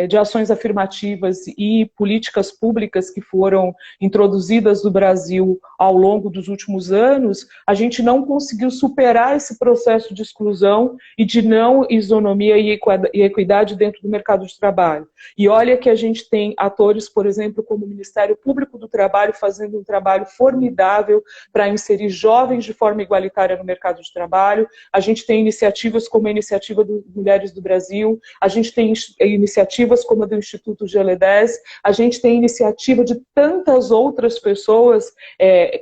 de ações afirmativas e políticas públicas que foram introduzidas no Brasil ao longo dos últimos anos, a gente não conseguiu superar esse processo de exclusão e de não isonomia e equidade dentro do mercado de trabalho. E olha que a gente tem atores, por exemplo, como o Ministério Público do Trabalho, fazendo um trabalho formidável para inserir jovens de forma igualitária no mercado de trabalho. A gente tem iniciativas como a Iniciativa do Mulheres do Brasil, a gente tem iniciativas como a do Instituto GL10, a gente tem iniciativa de tantas outras pessoas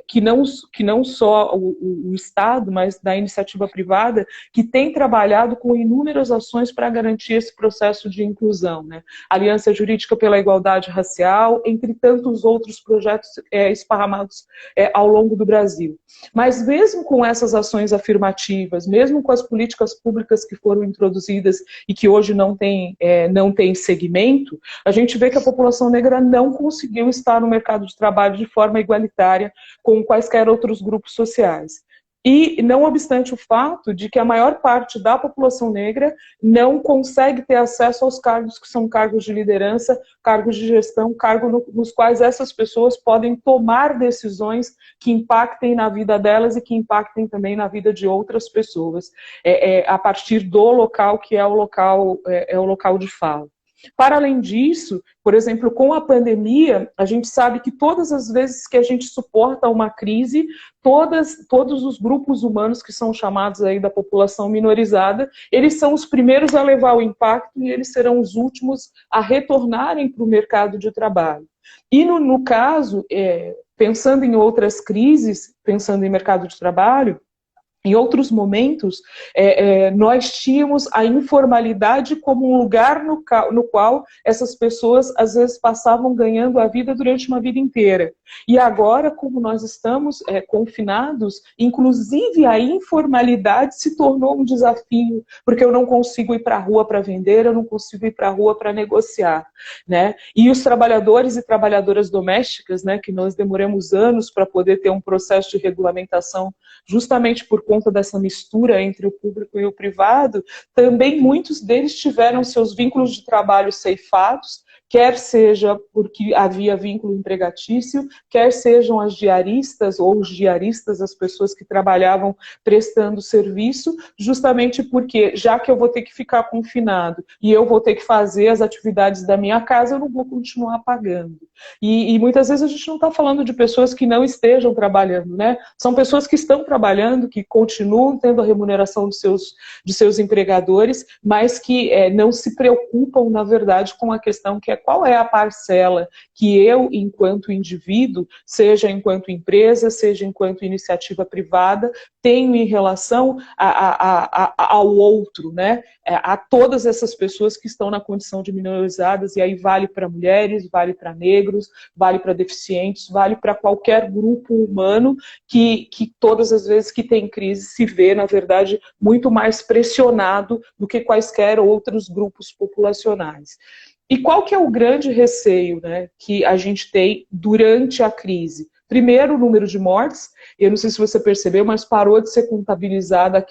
que não só o Estado, mas da iniciativa privada, que tem trabalhado com inúmeras ações para garantir esse processo de inclusão, né? Aliança Jurídica pela Igualdade Racial, entre tantos outros projetos esparramados ao longo do Brasil. Mas mesmo com essas ações afirmativas, mesmo com as políticas públicas que foram introduzidas e que hoje não tem segmento, a gente vê que a população negra não conseguiu estar no mercado de trabalho de forma igualitária com quaisquer outros grupos sociais. E não obstante o fato de que a maior parte da população negra não consegue ter acesso aos cargos que são cargos de liderança, cargos de gestão, cargos nos quais essas pessoas podem tomar decisões que impactem na vida delas e que impactem também na vida de outras pessoas, a partir do local que é o local de fala. Para além disso, por exemplo, com a pandemia, a gente sabe que todas as vezes que a gente suporta uma crise, todos os grupos humanos que são chamados aí da população minorizada, eles são os primeiros a levar o impacto e eles serão os últimos a retornarem para o mercado de trabalho. E no caso, pensando em outras crises, pensando em mercado de trabalho, em outros momentos, nós tínhamos a informalidade como um lugar no qual essas pessoas, às vezes, passavam ganhando a vida durante uma vida inteira. E agora, como nós estamos confinados, inclusive a informalidade se tornou um desafio, porque eu não consigo ir para a rua para vender, eu não consigo ir para a rua para negociar, né? E os trabalhadores e trabalhadoras domésticas, né, que nós demoramos anos para poder ter um processo de regulamentação justamente por conta dessa mistura entre o público e o privado, também muitos deles tiveram seus vínculos de trabalho ceifados quer seja porque havia vínculo empregatício, quer sejam as diaristas ou os diaristas, as pessoas que trabalhavam prestando serviço, justamente porque, já que eu vou ter que ficar confinado e eu vou ter que fazer as atividades da minha casa, eu não vou continuar pagando. E muitas vezes a gente não está falando de pessoas que não estejam trabalhando, né? São pessoas que estão trabalhando, que continuam tendo a remuneração de seus empregadores, mas que não se preocupam, na verdade, com a questão que é qual é a parcela que eu, enquanto indivíduo, seja enquanto empresa, seja enquanto iniciativa privada, tenho em relação ao outro, né? A todas essas pessoas que estão na condição de minorizadas, e aí vale para mulheres, vale para negros, vale para deficientes, vale para qualquer grupo humano que todas as vezes que tem crise se vê, na verdade, muito mais pressionado do que quaisquer outros grupos populacionais. E qual que é o grande receio, né, que a gente tem durante a crise? Primeiro, o número de mortes. Eu não sei se você percebeu, mas parou de ser contabilizada a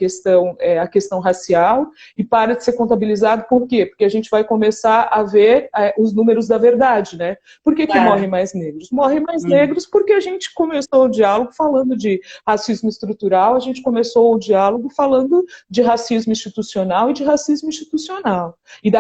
questão racial, e para de ser contabilizado por quê? Porque a gente vai começar a ver os números da verdade, né? Por que morrem mais negros? Morrem mais negros porque a gente começou o diálogo falando de racismo estrutural, a gente começou o diálogo falando de racismo institucional e de racismo institucional, e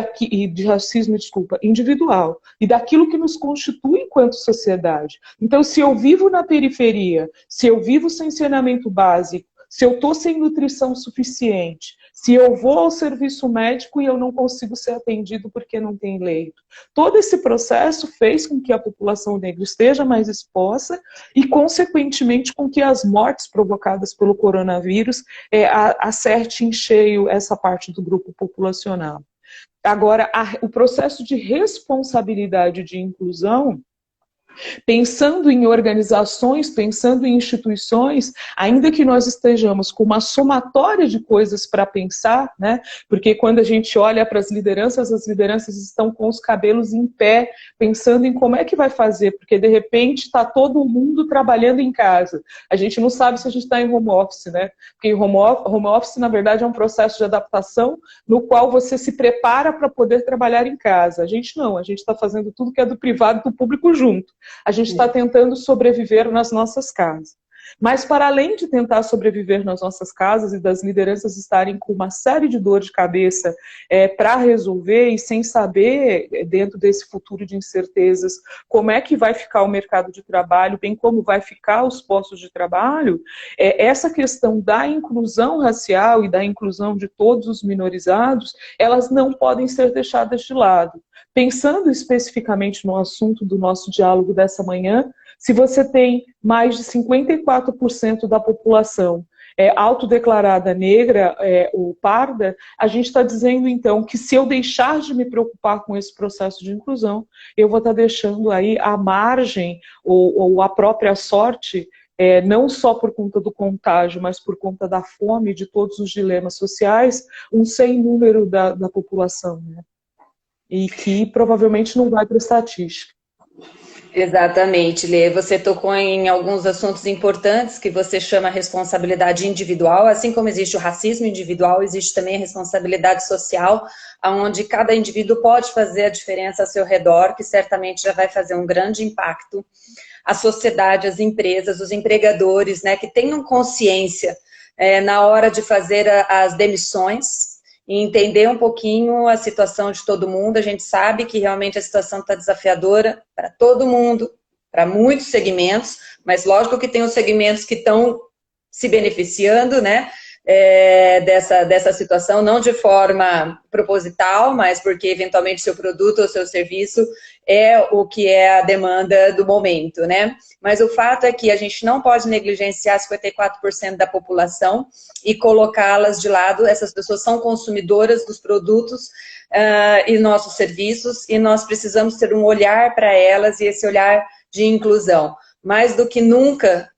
de racismo, individual, e daquilo que nos constitui enquanto sociedade. Então, se eu vivo na periferia, se eu vivo sem saneamento básico, se eu estou sem nutrição suficiente, se eu vou ao serviço médico e eu não consigo ser atendido porque não tem leito. Todo esse processo fez com que a população negra esteja mais exposta e, consequentemente, com que as mortes provocadas pelo coronavírus acerte em cheio essa parte do grupo populacional. Agora, o processo de responsabilidade de inclusão, pensando em organizações, pensando em instituições, ainda que nós estejamos com uma somatória de coisas para pensar, né? Porque quando a gente olha para as lideranças estão com os cabelos em pé, pensando em como é que vai fazer, porque de repente está todo mundo trabalhando em casa. A gente não sabe se a gente está em home office, né? Porque home office, na verdade, é um processo de adaptação no qual você se prepara para poder trabalhar em casa. A gente não, a gente está fazendo tudo que é do privado e do público junto. A gente está tentando sobreviver nas nossas casas. Mas, para além de tentar sobreviver nas nossas casas e das lideranças estarem com uma série de dor de cabeça para resolver e sem saber, dentro desse futuro de incertezas, como é que vai ficar o mercado de trabalho, bem como vai ficar os postos de trabalho, essa questão da inclusão racial e da inclusão de todos os minorizados, elas não podem ser deixadas de lado. Pensando especificamente no assunto do nosso diálogo dessa manhã, se você tem mais de 54% da população autodeclarada negra ou parda, a gente está dizendo, então, que se eu deixar de me preocupar com esse processo de inclusão, eu vou estar deixando aí a margem ou a própria sorte, não só por conta do contágio, mas por conta da fome, de todos os dilemas sociais, um sem número da população, né? E que provavelmente não vai para a estatística. Exatamente, Lê. Você tocou em alguns assuntos importantes que você chama responsabilidade individual. Assim como existe o racismo individual, existe também a responsabilidade social, onde cada indivíduo pode fazer a diferença ao seu redor, que certamente já vai fazer um grande impacto. A sociedade, as empresas, os empregadores, né, que tenham consciência na hora de fazer as demissões, e entender um pouquinho a situação de todo mundo. A gente sabe que realmente a situação está desafiadora para todo mundo, para muitos segmentos, mas lógico que tem os segmentos que estão se beneficiando, né, dessa situação, não de forma proposital, mas porque eventualmente seu produto ou seu serviço é o que é a demanda do momento, né? Mas o fato é que a gente não pode negligenciar 54% da população e colocá-las de lado. Essas pessoas são consumidoras dos produtos e nossos serviços, e nós precisamos ter um olhar para elas, e esse olhar de inclusão. Mais do que nunca,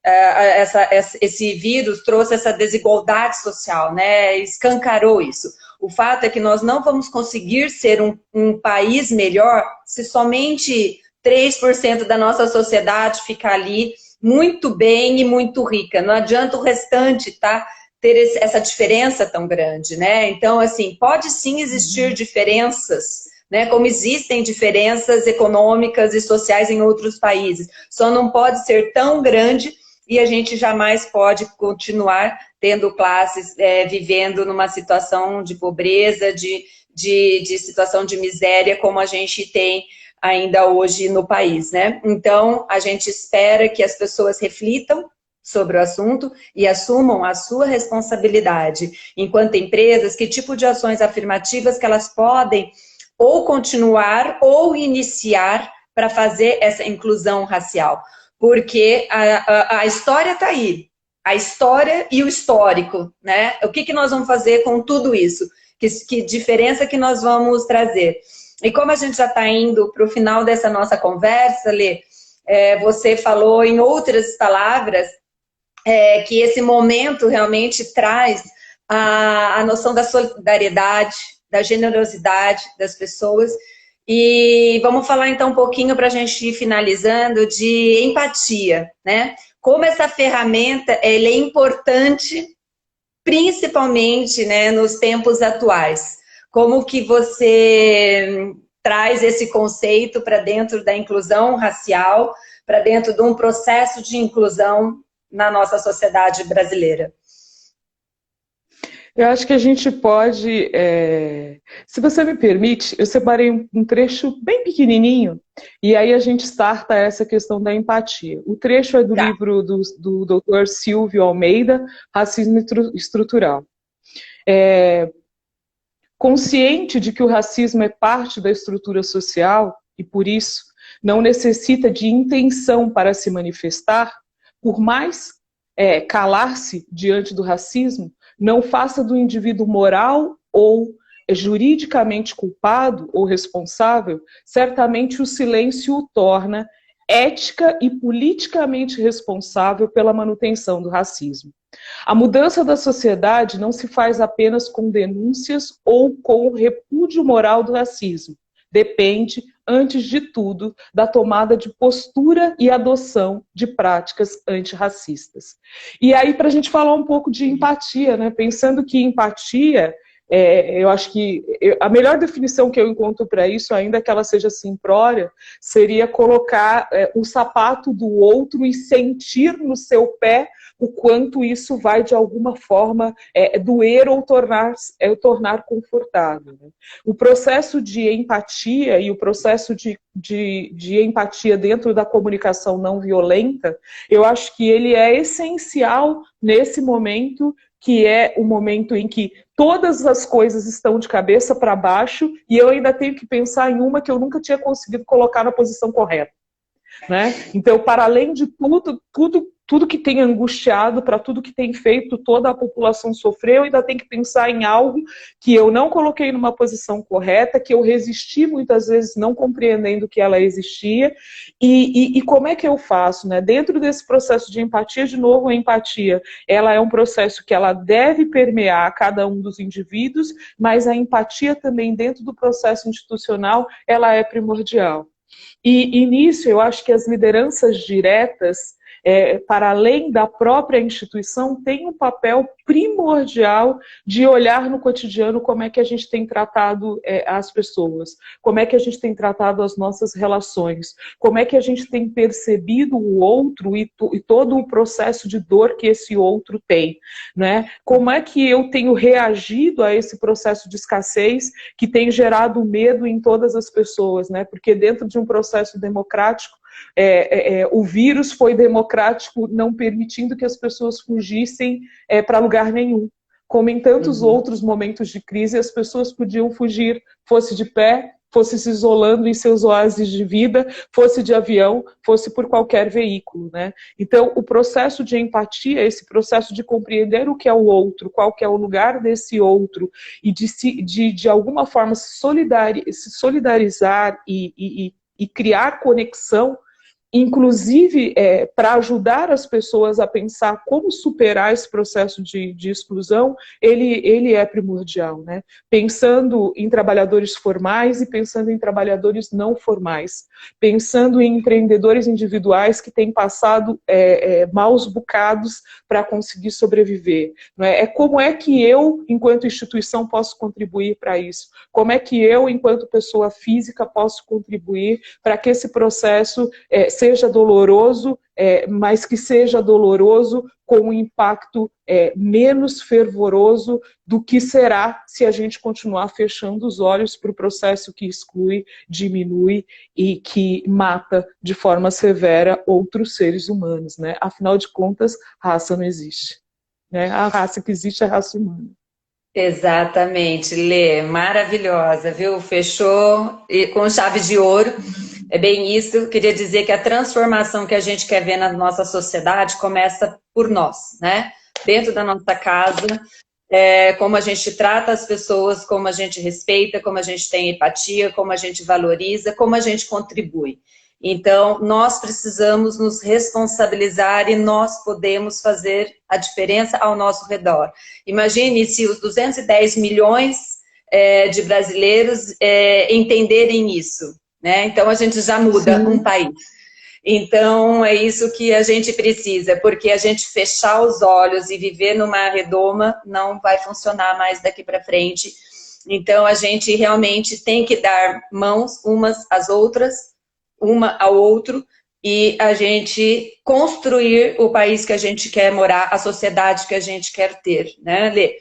esse vírus trouxe essa desigualdade social, né? Escancarou isso. O fato é que nós não vamos conseguir ser um país melhor se somente 3% da nossa sociedade ficar ali muito bem e muito rica. Não adianta o restante, tá? Ter essa diferença tão grande, né? Então, assim, pode sim existir diferenças né? Como existem diferenças econômicas e sociais em outros países. Só não pode ser tão grande e a gente jamais pode continuar tendo classes vivendo numa situação de pobreza, de situação de miséria como a gente tem ainda hoje no país, né? Então, a gente espera que as pessoas reflitam sobre o assunto e assumam a sua responsabilidade enquanto empresas, que tipo de ações afirmativas que elas podem ou continuar ou iniciar para fazer essa inclusão racial. Porque a história está aí, a história e o histórico, né? O que nós vamos fazer com tudo isso? Que diferença que nós vamos trazer? E como a gente já está indo para o final dessa nossa conversa, Lê, você falou em outras palavras que esse momento realmente traz a noção da solidariedade, da generosidade das pessoas. E vamos falar então um pouquinho para a gente ir finalizando de empatia, né? Como essa ferramenta ela é importante, principalmente, né, nos tempos atuais. Como que você traz esse conceito para dentro da inclusão racial, para dentro de um processo de inclusão na nossa sociedade brasileira? Eu acho que a gente pode, se você me permite, eu separei um trecho bem pequenininho e aí a gente starta essa questão da empatia. O trecho é do livro do Dr. Silvio Almeida, Racismo Estrutural. Consciente de que o racismo é parte da estrutura social e, por isso, não necessita de intenção para se manifestar, por mais calar-se diante do racismo, não faça do indivíduo moral ou juridicamente culpado ou responsável, certamente o silêncio o torna ética e politicamente responsável pela manutenção do racismo. A mudança da sociedade não se faz apenas com denúncias ou com o repúdio moral do racismo. Depende, antes de tudo, da tomada de postura e adoção de práticas antirracistas. E aí, para a gente falar um pouco de empatia, né? Pensando que empatia, eu acho que a melhor definição que eu encontro para isso, ainda que ela seja simplória, seria colocar o sapato do outro e sentir no seu pé o quanto isso vai, de alguma forma, doer ou tornar confortável. Né? O processo de empatia e o processo de empatia dentro da comunicação não violenta, eu acho que ele é essencial nesse momento, que é o momento em que todas as coisas estão de cabeça para baixo e eu ainda tenho que pensar em uma que eu nunca tinha conseguido colocar na posição correta. Né? Então, para além de tudo que tem angustiado, para tudo que tem feito toda a população sofrer, eu ainda tenho que pensar em algo que eu não coloquei numa posição correta, que eu resisti muitas vezes não compreendendo que ela existia, e como é que eu faço? Né? Dentro desse processo de empatia, de novo, a empatia, ela é um processo que ela deve permear cada um dos indivíduos, mas a empatia também dentro do processo institucional, ela é primordial. E nisso eu acho que as lideranças diretas, para além da própria instituição, têm um papel primordial de olhar no cotidiano como é que a gente tem tratado as pessoas, como é que a gente tem tratado as nossas relações, como é que a gente tem percebido o outro e todo o processo de dor que esse outro tem, né? Como é que eu tenho reagido a esse processo de escassez que tem gerado medo em todas as pessoas, né? Porque dentro de um processo democrático, o vírus foi democrático, não permitindo que as pessoas fugissem para lugar nenhum. Como em tantos outros momentos de crise, as pessoas podiam fugir, fosse de pé, fosse se isolando em seus oásis de vida, fosse de avião, fosse por qualquer veículo. Né? Então, o processo de empatia, esse processo de compreender o que é o outro, qual que é o lugar desse outro, e de alguma forma se solidarizar e criar conexão, inclusive para ajudar as pessoas a pensar como superar esse processo de exclusão, ele é primordial, né? Pensando em trabalhadores formais e pensando em trabalhadores não formais, pensando em empreendedores individuais que têm passado maus bocados para conseguir sobreviver. Não é? Como é que eu, enquanto instituição, posso contribuir para isso? Como é que eu, enquanto pessoa física, posso contribuir para que esse processo seja doloroso, mas que seja doloroso com um impacto menos fervoroso do que será se a gente continuar fechando os olhos para o processo que exclui, diminui e que mata de forma severa outros seres humanos, né? Afinal de contas, raça não existe, né? A raça que existe é a raça humana. Exatamente, Lê, maravilhosa, viu? Fechou com chave de ouro. É bem isso. Queria dizer que a transformação que a gente quer ver na nossa sociedade começa por nós, né? Dentro da nossa casa, como a gente trata as pessoas, como a gente respeita, como a gente tem empatia, como a gente valoriza, como a gente contribui. Então, nós precisamos nos responsabilizar e nós podemos fazer a diferença ao nosso redor. Imagine se os 210 milhões de brasileiros entenderem isso, né? Então, a gente já muda um país. Então, é isso que a gente precisa, porque a gente fechar os olhos e viver numa redoma não vai funcionar mais daqui para frente. Então, a gente realmente tem que dar mãos umas às outras, uma ao outro, e a gente construir o país que a gente quer morar, a sociedade que a gente quer ter, né, Lê?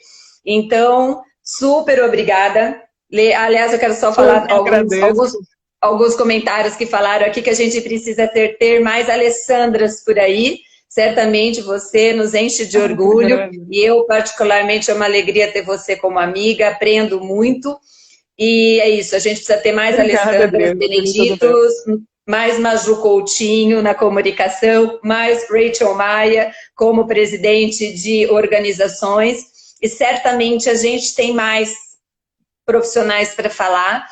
Então, super obrigada. Lê, aliás, eu quero só falar alguns comentários que falaram aqui que a gente precisa ter mais Alessandras por aí. Certamente você nos enche de orgulho, e eu, particularmente, é uma alegria ter você como amiga, aprendo muito. E é isso, a gente precisa ter mais Alessandras Beneditos, mais Maju Coutinho na comunicação, mais Rachel Maia como presidente de organizações, e certamente a gente tem mais profissionais para falar,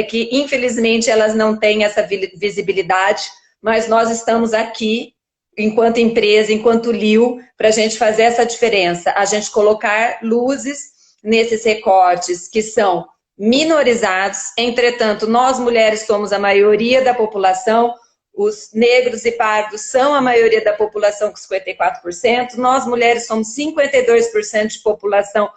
que infelizmente elas não têm essa visibilidade, mas nós estamos aqui, enquanto empresa, enquanto LIU, para a gente fazer essa diferença, a gente colocar luzes nesses recortes que são minorizados. Entretanto, nós mulheres somos a maioria da população, os negros e pardos são a maioria da população, com 54%, nós mulheres somos 52% de população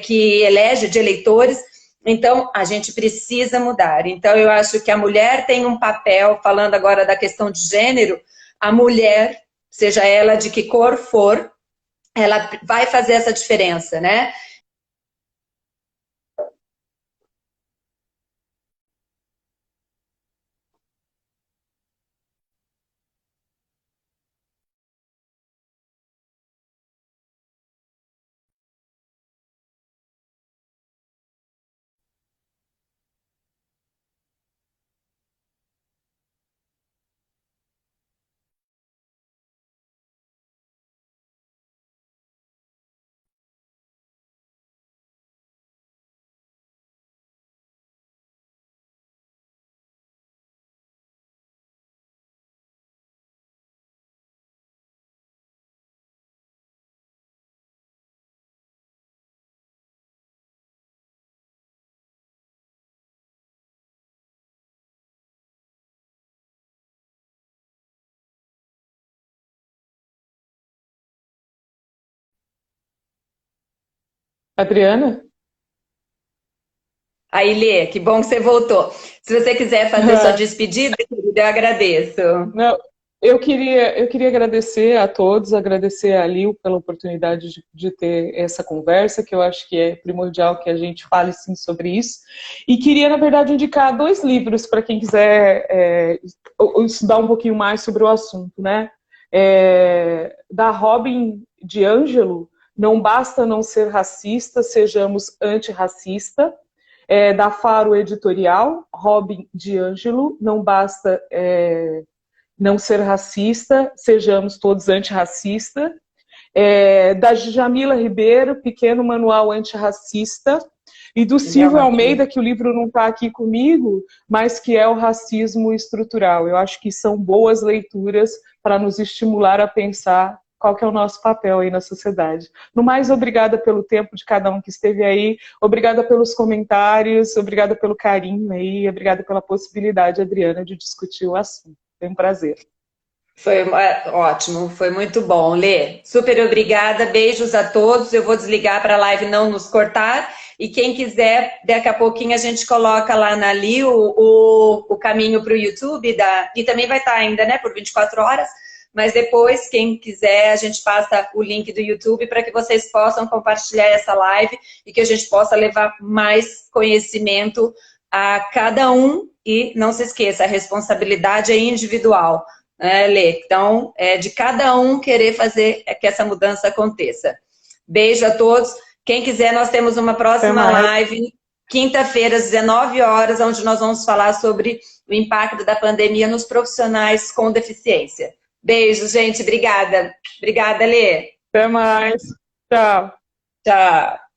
que elege, de eleitores. Então, a gente precisa mudar. Então, eu acho que a mulher tem um papel, falando agora da questão de gênero, a mulher, seja ela de que cor for, ela vai fazer essa diferença, né? Adriana? Aí, Lê, que bom que você voltou. Se você quiser fazer sua despedida, eu agradeço. Não, eu queria agradecer a todos, agradecer a Lil pela oportunidade de ter essa conversa, que eu acho que é primordial que a gente fale sim sobre isso. E queria, na verdade, indicar 2 livros para quem quiser estudar um pouquinho mais sobre o assunto, né? Da Robin DiAngelo, Não Basta Não Ser Racista, Sejamos Antirracista. Da Faro Editorial, Robin DiAngelo, Não Basta Não Ser Racista, Sejamos Todos Antirracista. Da Djamila Ribeiro, Pequeno Manual Antirracista. e do Silvio Almeida, que o livro não está aqui comigo, mas que é o racismo estrutural. Eu acho que são boas leituras para nos estimular a pensar qual que é o nosso papel aí na sociedade. No mais, obrigada pelo tempo de cada um que esteve aí, obrigada pelos comentários, obrigada pelo carinho aí, obrigada pela possibilidade, Adriana, de discutir o assunto. Foi um prazer. Foi ótimo, foi muito bom, Lê. Super obrigada, beijos a todos. Eu vou desligar para a live não nos cortar. E quem quiser, daqui a pouquinho a gente coloca lá na Li o caminho para o YouTube, e também vai estar ainda, né, por 24 horas. Mas depois, quem quiser, a gente passa o link do YouTube para que vocês possam compartilhar essa live e que a gente possa levar mais conhecimento a cada um. E não se esqueça, a responsabilidade é individual. Lê? Então, é de cada um querer fazer que essa mudança aconteça. Beijo a todos. Quem quiser, nós temos uma próxima live, quinta-feira, às 19 horas, onde nós vamos falar sobre o impacto da pandemia nos profissionais com deficiência. Beijo, gente. Obrigada. Obrigada, Lê. Até mais. Tchau. Tchau.